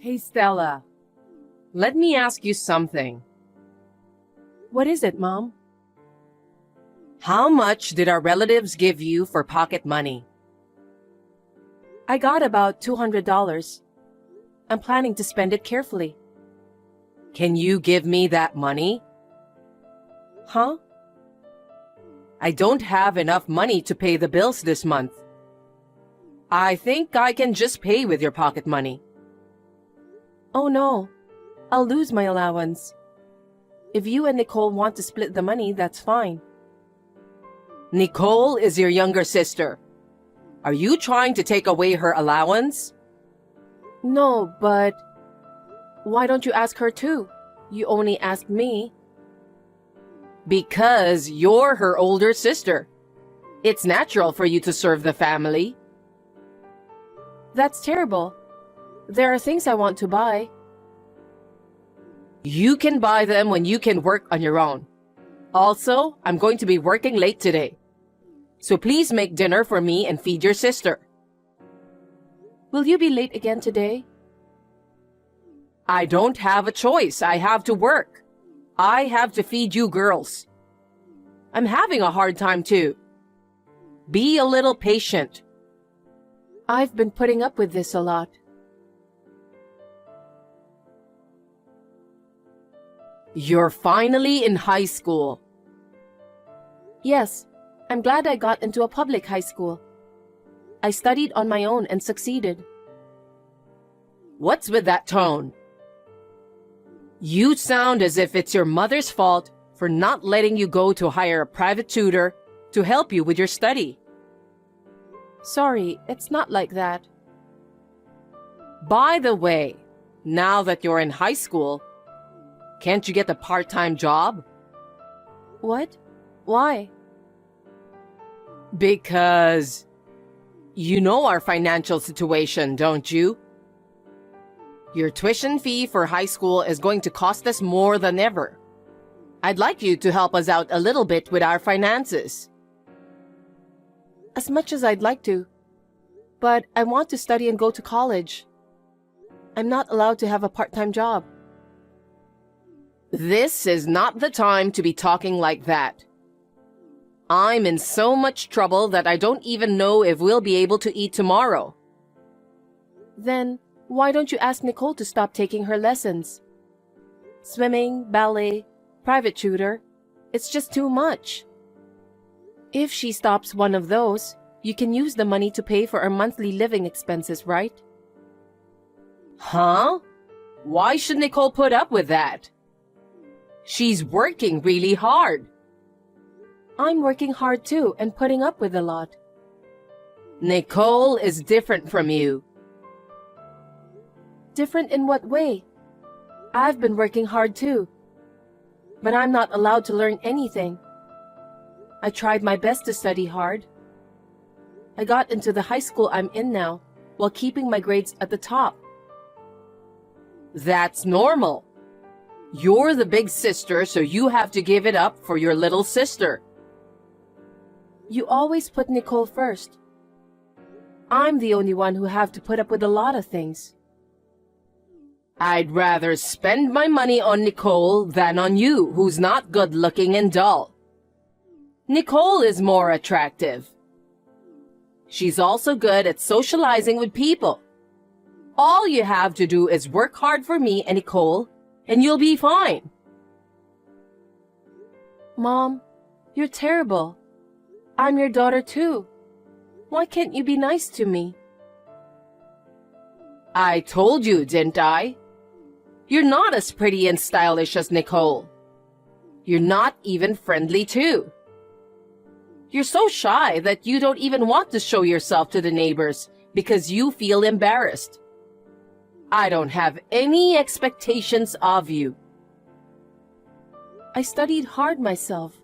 Hey, Stella, let me ask you something. What is it, Mom? How much did our relatives give you for pocket money? I got about $200. I'm planning to spend it carefully. Can you give me that money? Huh? I don't have enough money to pay the bills this month. I think I can just pay with your pocket money. Oh no, I'll lose my allowance. If you and Nicole want to split the money, that's fine. Nicole is your younger sister. Are you trying to take away her allowance? No, but why don't you ask her too? You only asked me. Because you're her older sister. It's natural for you to serve the family. That's terrible. There are things I want to buy. You can buy them when you can work on your own. Also, I'm going to be working late today. So please make dinner for me and feed your sister. Will you be late again today? I don't have a choice. I have to work. I have to feed you girls. I'm having a hard time too. Be a little patient. I've been putting up with this a lot. You're finally in high school. Yes, I'm glad I got into a public high school. I studied on my own and succeeded. What's with that tone? You sound as if it's your mother's fault for not letting you go to hire a private tutor to help you with your study. Sorry, it's not like that. By the way, now that you're in high school, can't you get a part-time job? What? Why? Because you know our financial situation, don't you? Your tuition fee for high school is going to cost us more than ever. I'd like you to help us out a little bit with our finances. As much as I'd like to. But I want to study and go to college. I'm not allowed to have a part-time job. This is not the time to be talking like that. I'm in so much trouble that I don't even know if we'll be able to eat tomorrow. Then, why don't you ask Nicole to stop taking her lessons? Swimming, ballet, private tutor, it's just too much. If she stops one of those, you can use the money to pay for our monthly living expenses, right? Huh? Why should Nicole put up with that? She's working really hard. I'm working hard too and putting up with a lot. Nicole is different from you. Different in what way? I've been working hard too. But I'm not allowed to learn anything. I tried my best to study hard. I got into the high school I'm in now, while keeping my grades at the top. That's normal. You're the big sister, so you have to give it up for your little sister. You always put Nicole first. I'm the only one who have to put up with a lot of things. I'd rather spend my money on Nicole than on you, who's not good-looking and dull. Nicole is more attractive. She's also good at socializing with people. All you have to do is work hard for me and Nicole, and you'll be fine. Mom, you're terrible. I'm your daughter too. Why can't you be nice to me? I told you, didn't I? You're not as pretty and stylish as Nicole. You're not even friendly too. You're so shy that you don't even want to show yourself to the neighbors because you feel embarrassed. I don't have any expectations of you. I studied hard myself.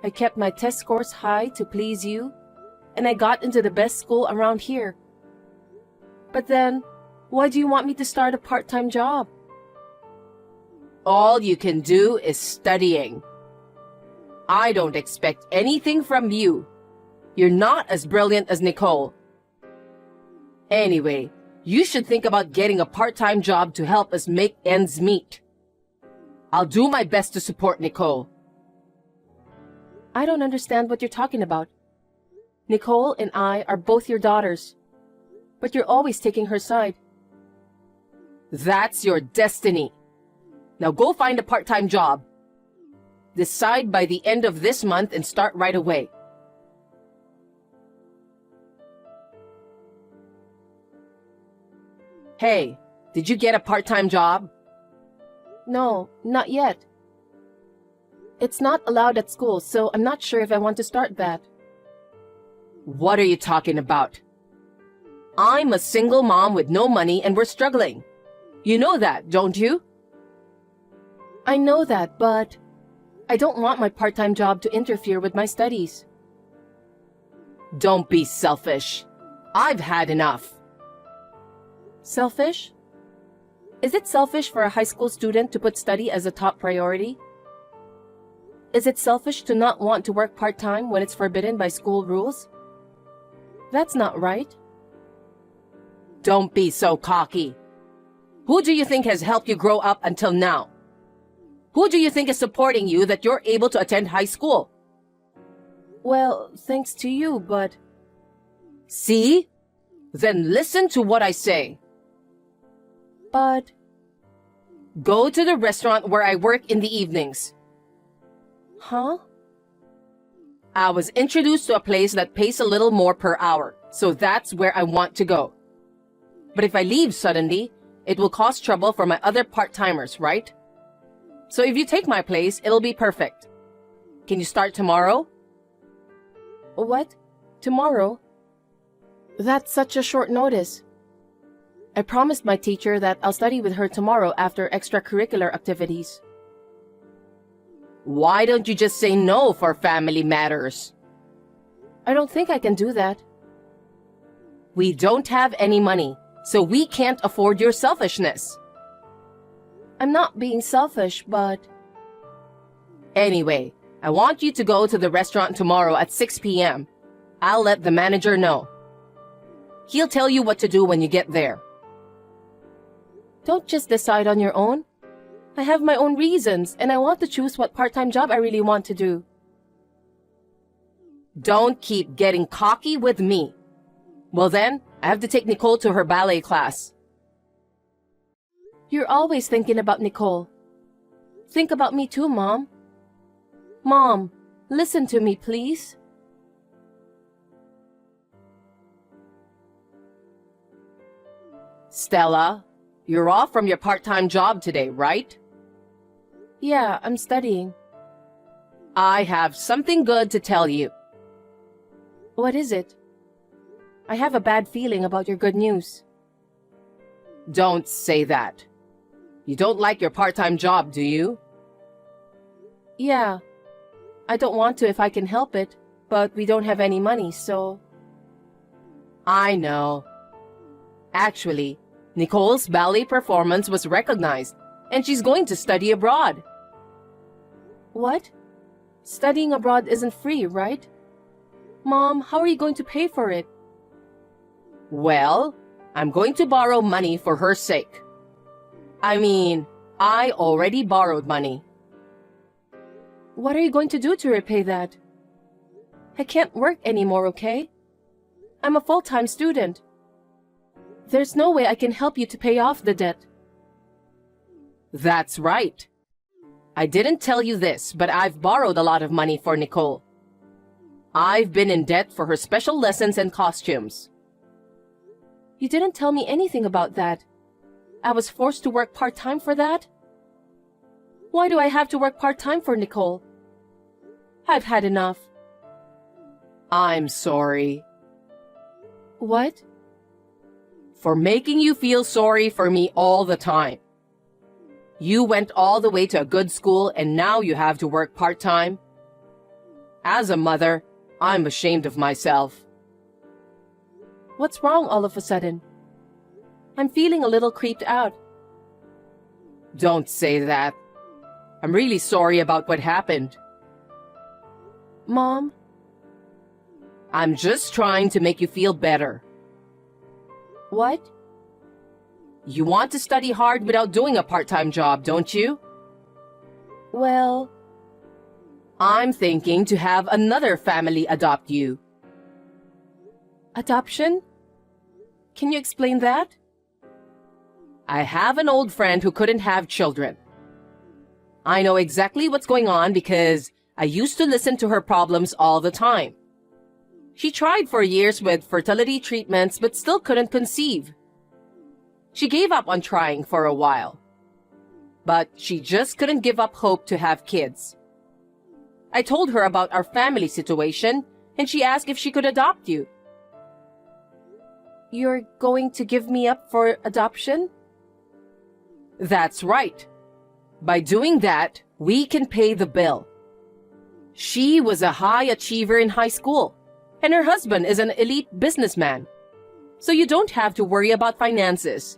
I kept my test scores high to please you, and I got into the best school around here. But then, why do you want me to start a part-time job? All you can do is studying. I don't expect anything from you. You're not as brilliant as Nicole. Anyway, You should think about getting a part-time job to help us make ends meet. I'll do my best to support Nicole. I don't understand what you're talking about. Nicole and I are both your daughters, but you're always taking her side. That's your destiny. Now go find a part-time job. Decide by the end of this month and start right away. Hey, did you get a part-time job? No, not yet. It's not allowed at school, so I'm not sure if I want to start that. What are you talking about? I'm a single mom with no money and we're struggling. You know that, don't you? I know that, but I don't want my part-time job to interfere with my studies. Don't be selfish. I've had enough. Selfish? Is it selfish for a high school student to put study as a top priority? Is it selfish to not want to work part-time when it's forbidden by school rules? That's not right. Don't be so cocky. Who do you think has helped you grow up until now? Who do you think is supporting you that you're able to attend high school? Well, thanks to you, but... See? Then listen to what I say. But... Go to the restaurant where I work in the evenings. Huh? I was introduced to a place that pays a little more per hour, so that's where I want to go. But if I leave suddenly, it will cause trouble for my other part-timers, right? So if you take my place, it'll be perfect. Can you start tomorrow? What? Tomorrow? That's such a short notice. I promised my teacher that I'll study with her tomorrow after extracurricular activities. Why don't you just say no for family matters? I don't think I can do that. We don't have any money, so we can't afford your selfishness. I'm not being selfish, but... Anyway, I want you to go to the restaurant tomorrow at 6 p.m. I'll let the manager know. He'll tell you what to do when you get there. Don't just decide on your own. I have my own reasons, and I want to choose what part-time job I really want to do. Don't keep getting cocky with me. Well then, I have to take Nicole to her ballet class. You're always thinking about Nicole. Think about me too, Mom. Mom, listen to me, please. Stella, you're off from your part-time job today, right? Yeah, I'm studying. I have something good to tell you. What is it? I have a bad feeling about your good news. Don't say that. You don't like your part-time job, do you? Yeah. I don't want to if I can help it, but we don't have any money, so... I know. Actually, Nicole's ballet performance was recognized, and she's going to study abroad. What? Studying abroad isn't free, right? Mom, how are you going to pay for it? Well, I'm going to borrow money for her sake. I mean, I already borrowed money. What are you going to do to repay that? I can't work anymore, okay? I'm a full-time student. There's no way I can help you to pay off the debt. That's right. I didn't tell you this, but I've borrowed a lot of money for Nicole. I've been in debt for her special lessons and costumes. You didn't tell me anything about that. I was forced to work part-time for that? Why do I have to work part-time for Nicole? I've had enough. I'm sorry. What? For making you feel sorry for me all the time. You went all the way to a good school and now you have to work part-time. As a mother, I'm ashamed of myself. What's wrong all of a sudden? I'm feeling a little creeped out. Don't say that. I'm really sorry about what happened. Mom? I'm just trying to make you feel better. What? You want to study hard without doing a part-time job, don't you? Well, I'm thinking to have another family adopt you. adoption? Can you explain that? I have an old friend who couldn't have children. I know exactly what's going on because I used to listen to her problems all the time. She tried for years with fertility treatments but still couldn't conceive. She gave up on trying for a while. But she just couldn't give up hope to have kids. I told her about our family situation and she asked if she could adopt you. You're going to give me up for adoption? That's right. By doing that, we can pay the bill. She was a high achiever in high school, and her husband is an elite businessman. So you don't have to worry about finances.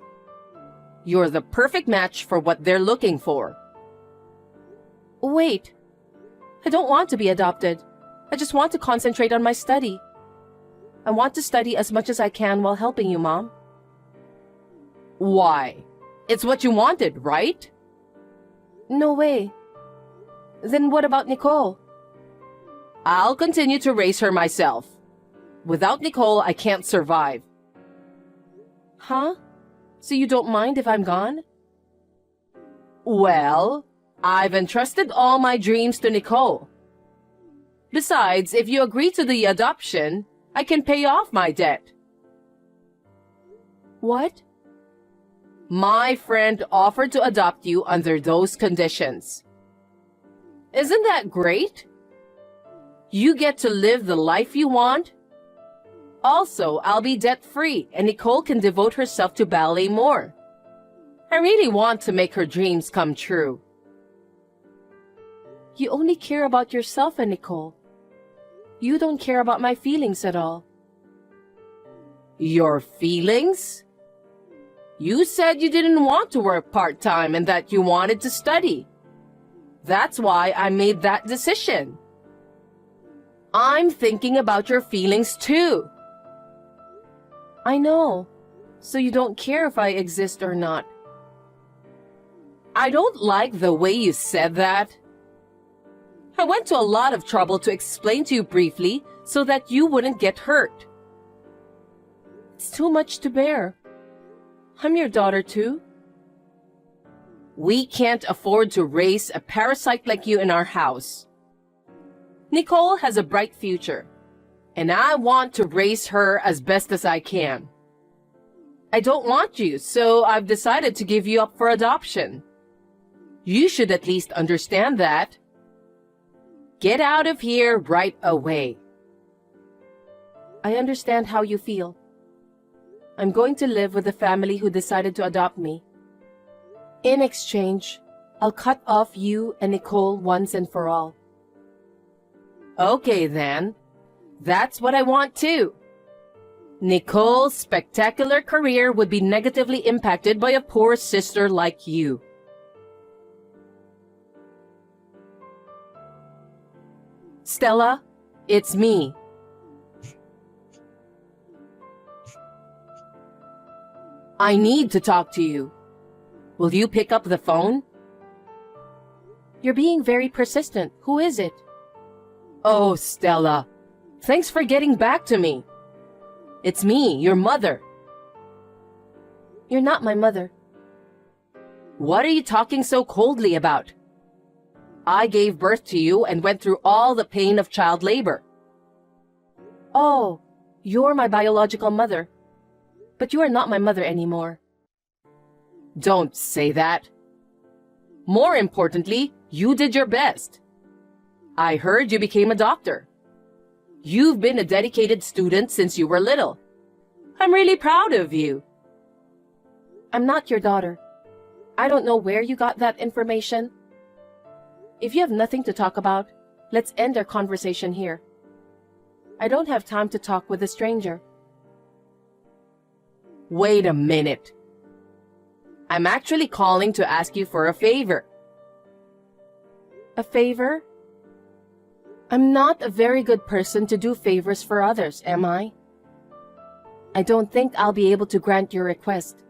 You're the perfect match for what they're looking for. Wait. I don't want to be adopted. I just want to concentrate on my study. I want to study as much as I can while helping you, Mom. Why? It's what you wanted, right? No way. Then what about Nicole? I'll continue to raise her myself. Without Nicole, I can't survive. Huh? So you don't mind if I'm gone? Well, I've entrusted all my dreams to Nicole. Besides, if you agree to the adoption, I can pay off my debt. What? My friend offered to adopt you under those conditions. Isn't that great? You get to live the life you want. Also, I'll be debt-free and Nicole can devote herself to ballet more. I really want to make her dreams come true. You only care about yourself and Nicole. You don't care about my feelings at all. Your feelings? You said you didn't want to work part-time and that you wanted to study. That's why I made that decision. I'm thinking about your feelings too. I know. So you don't care if I exist or not. I don't like the way you said that. I went to a lot of trouble to explain to you briefly so that you wouldn't get hurt. It's too much to bear. I'm your daughter too. We can't afford to raise a parasite like you in our house. Nicole has a bright future, and I want to raise her as best as I can. I don't want you, so I've decided to give you up for adoption. You should at least understand that. Get out of here right away. I understand how you feel. I'm going to live with the family who decided to adopt me. In exchange, I'll cut off you and Nicole once and for all. Okay then. That's what I want too. Nicole's spectacular career would be negatively impacted by a poor sister like you. Stella, it's me. I need to talk to you. Will you pick up the phone? You're being very persistent. Who is it? Oh, Stella. Thanks for getting back to me. It's me, your mother. You're not my mother. What are you talking so coldly about? I gave birth to you and went through all the pain of child labor. Oh, you're my biological mother. But you are not my mother anymore. Don't say that. More importantly, you did your best. I heard you became a doctor. You've been a dedicated student since you were little. I'm really proud of you. I'm not your daughter. I don't know where you got that information. If you have nothing to talk about, let's end our conversation here. I don't have time to talk with a stranger. Wait a minute. I'm actually calling to ask you for a favor. A favor? I'm not a very good person to do favors for others, am I? I don't think I'll be able to grant your request.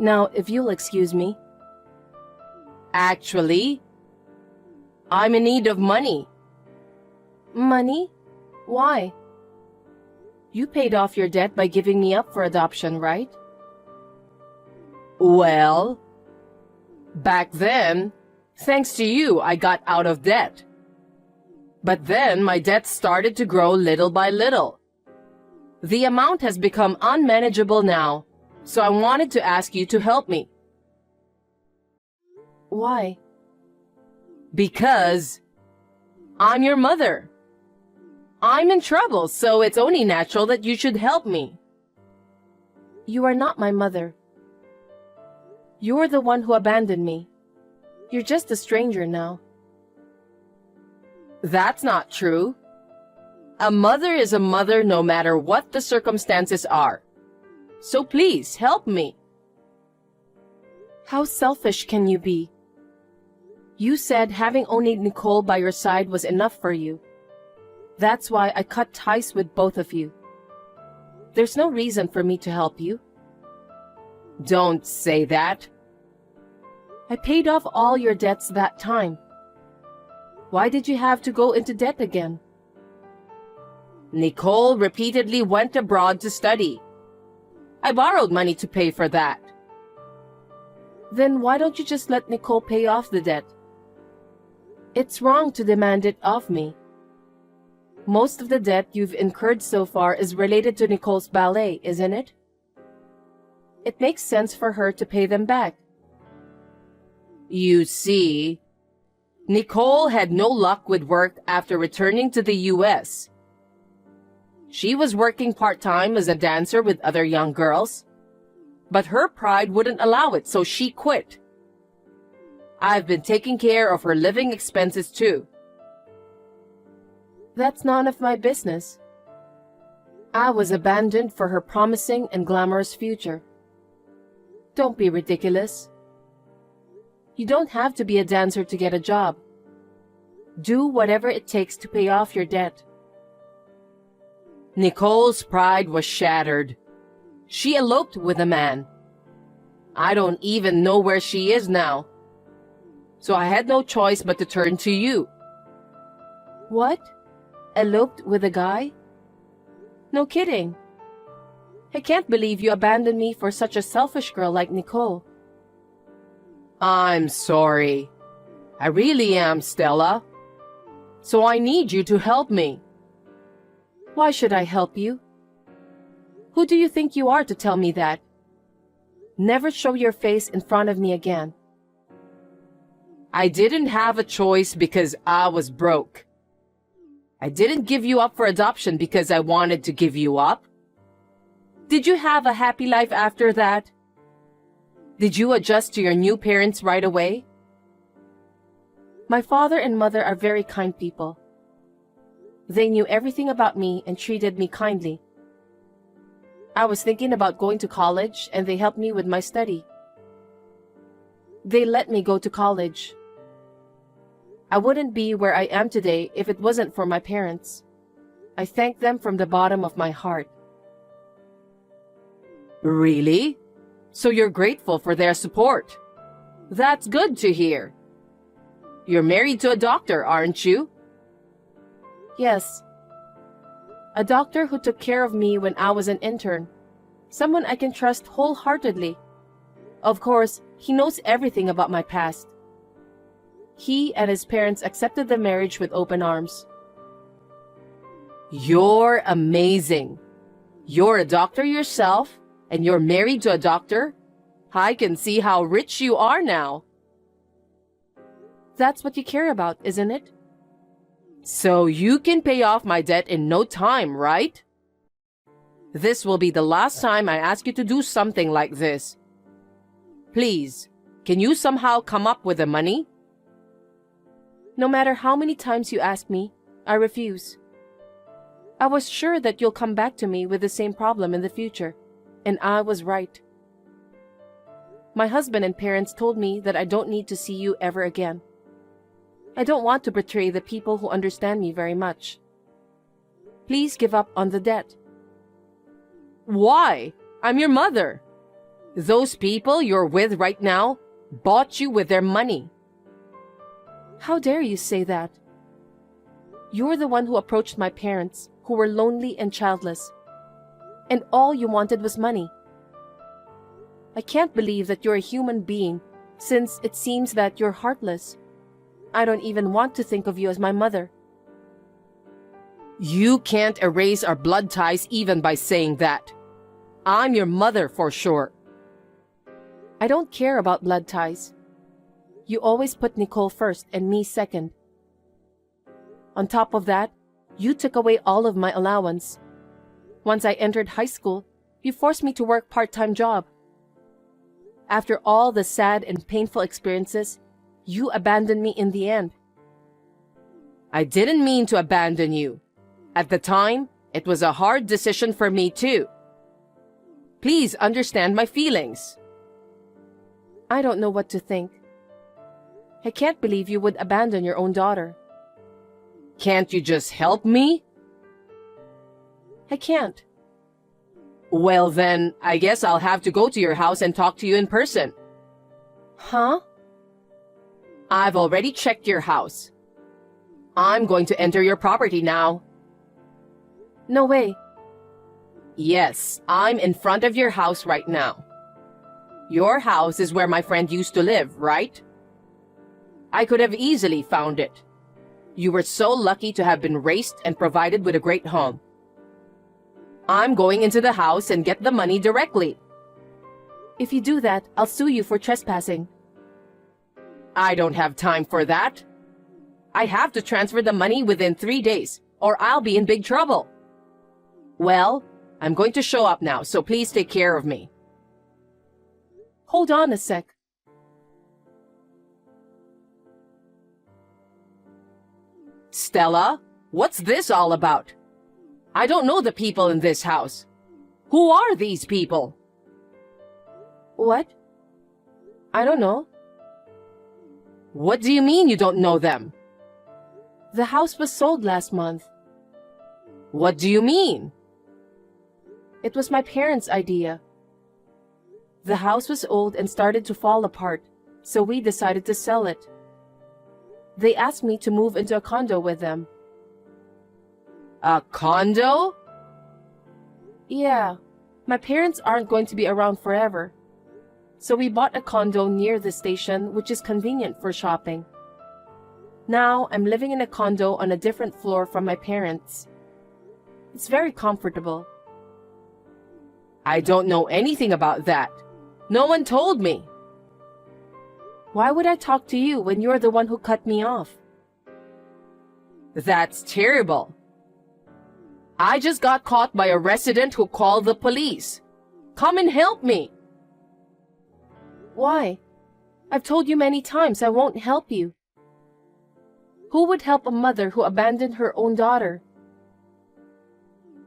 Now, if you'll excuse me. Actually, I'm in need of money. Money? Why? You paid off your debt by giving me up for adoption, right? Well, back then, thanks to you, I got out of debt. But then my debt started to grow little by little. The amount has become unmanageable now, so I wanted to ask you to help me. Why? Because I'm your mother. I'm in trouble, so it's only natural that you should help me. You are not my mother. You're the one who abandoned me. You're just a stranger now. That's not true. A mother is a mother no matter what the circumstances are. So please, help me. How selfish can you be? You said having only Nicole by your side was enough for you. That's why I cut ties with both of you. There's no reason for me to help you. Don't say that. I paid off all your debts that time. Why did you have to go into debt again? Nicole repeatedly went abroad to study. I borrowed money to pay for that. Then why don't you just let Nicole pay off the debt? It's wrong to demand it of me. Most of the debt you've incurred so far is related to Nicole's ballet, isn't it? It makes sense for her to pay them back. You see, Nicole had no luck with work after returning to the US. She was working part-time as a dancer with other young girls, but her pride wouldn't allow it, so she quit. I've been taking care of her living expenses too. That's none of my business. I was abandoned for her promising and glamorous future. Don't be ridiculous. You don't have to be a dancer to get a job. Do whatever it takes to pay off your debt. Nicole's pride was shattered. She eloped with a man. I don't even know where she is now. So I had no choice but to turn to you. What? Eloped with a guy? No kidding. I can't believe you abandoned me for such a selfish girl like Nicole. I'm sorry. I really am, Stella. So I need you to help me. Why should I help you? Who do you think you are to tell me that? Never show your face in front of me again. I didn't have a choice because I was broke. I didn't give you up for adoption because I wanted to give you up. Did you have a happy life after that? Did you adjust to your new parents right away? My father and mother are very kind people. They knew everything about me and treated me kindly. I was thinking about going to college and they helped me with my study. They let me go to college. I wouldn't be where I am today if it wasn't for my parents. I thank them from the bottom of my heart. Really? So you're grateful for their support. That's good to hear. You're married to a doctor, aren't you? Yes. A doctor who took care of me when I was an intern. Someone I can trust wholeheartedly. Of course, he knows everything about my past. He and his parents accepted the marriage with open arms. You're amazing. You're a doctor yourself, and you're married to a doctor? I can see how rich you are now. That's what you care about, isn't it? So you can pay off my debt in no time, right? This will be the last time I ask you to do something like this. Please, can you somehow come up with the money? No matter how many times you ask me, I refuse. I was sure that you'll come back to me with the same problem in the future, and I was right. My husband and parents told me that I don't need to see you ever again. I don't want to betray the people who understand me very much. Please give up on the debt. Why? I'm your mother. Those people you're with right now bought you with their money. How dare you say that? You're the one who approached my parents, who were lonely and childless. And all you wanted was money. I can't believe that you're a human being, since it seems that you're heartless. I don't even want to think of you as my mother. You can't erase our blood ties even by saying that. I'm your mother for sure. I don't care about blood ties. You always put Nicole first and me second. On top of that, you took away all of my allowance. Once I entered high school, you forced me to work part-time job. After all the sad and painful experiences, you abandoned me in the end. I didn't mean to abandon you. At the time, it was a hard decision for me too. Please understand my feelings. I don't know what to think. I can't believe you would abandon your own daughter. Can't you just help me? I can't. Well then, I guess I'll have to go to your house and talk to you in person. Huh? I've already checked your house. I'm going to enter your property now. No way. Yes, I'm in front of your house right now. Your house is where my friend used to live, right? I could have easily found it. You were so lucky to have been raised and provided with a great home. I'm going into the house and get the money directly. If you do that, I'll sue you for trespassing. I don't have time for that. I have to transfer the money within 3 days, or I'll be in big trouble. Well, I'm going to show up now, so please take care of me. Hold on a sec. Stella, what's this all about? I don't know the people in this house. Who are these people? What? I don't know. What do you mean you don't know them? The house was sold last month. What do you mean? It was my parents' idea. The house was old and started to fall apart, so we decided to sell it. They asked me to move into a condo with them. A condo? Yeah, my parents aren't going to be around forever. So we bought a condo near the station, which is convenient for shopping. Now I'm living in a condo on a different floor from my parents. It's very comfortable. I don't know anything about that. No one told me. Why would I talk to you when you're the one who cut me off? That's terrible. I just got caught by a resident who called the police. Come and help me. Why? I've told you many times I won't help you. Who would help a mother who abandoned her own daughter?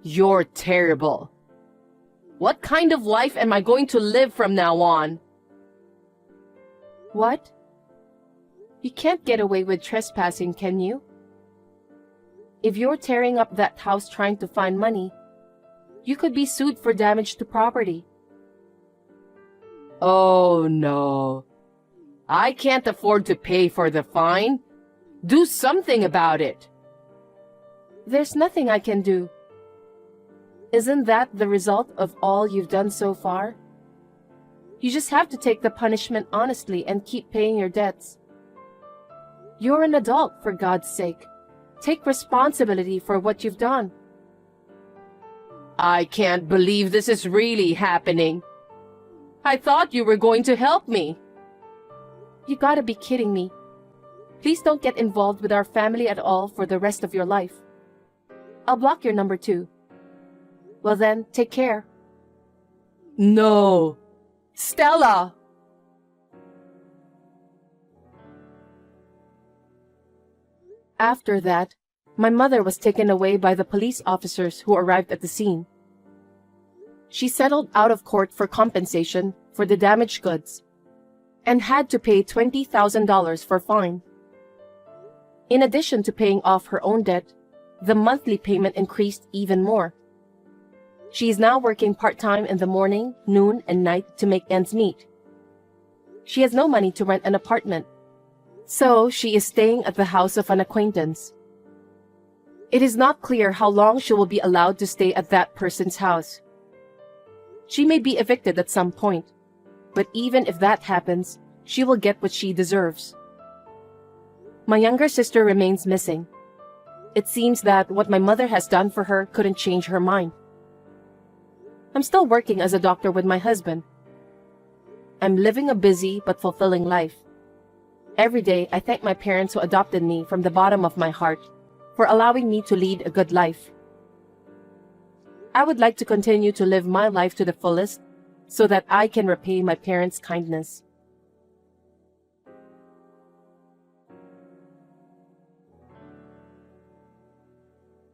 You're terrible. What kind of life am I going to live from now on? What? You can't get away with trespassing, can you? If you're tearing up that house trying to find money, you could be sued for damage to property. Oh no. I can't afford to pay for the fine. Do something about it. There's nothing I can do. Isn't that the result of all you've done so far? You just have to take the punishment honestly and keep paying your debts. You're an adult, for God's sake. Take responsibility for what you've done. I can't believe this is really happening. I thought you were going to help me. You gotta be kidding me. Please don't get involved with our family at all for the rest of your life. I'll block your number too. Well then, take care. No. Stella! After that, my mother was taken away by the police officers who arrived at the scene. She settled out of court for compensation for the damaged goods and had to pay $20,000 for fine. In addition to paying off her own debt, the monthly payment increased even more. She is now working part-time in the morning, noon, and night to make ends meet. She has no money to rent an apartment, so she is staying at the house of an acquaintance. It is not clear how long she will be allowed to stay at that person's house. She may be evicted at some point, but even if that happens, she will get what she deserves. My younger sister remains missing. It seems that what my mother has done for her couldn't change her mind. I'm still working as a doctor with my husband. I'm living a busy but fulfilling life. Every day, I thank my parents who adopted me from the bottom of my heart for allowing me to lead a good life. I would like to continue to live my life to the fullest so that I can repay my parents' kindness.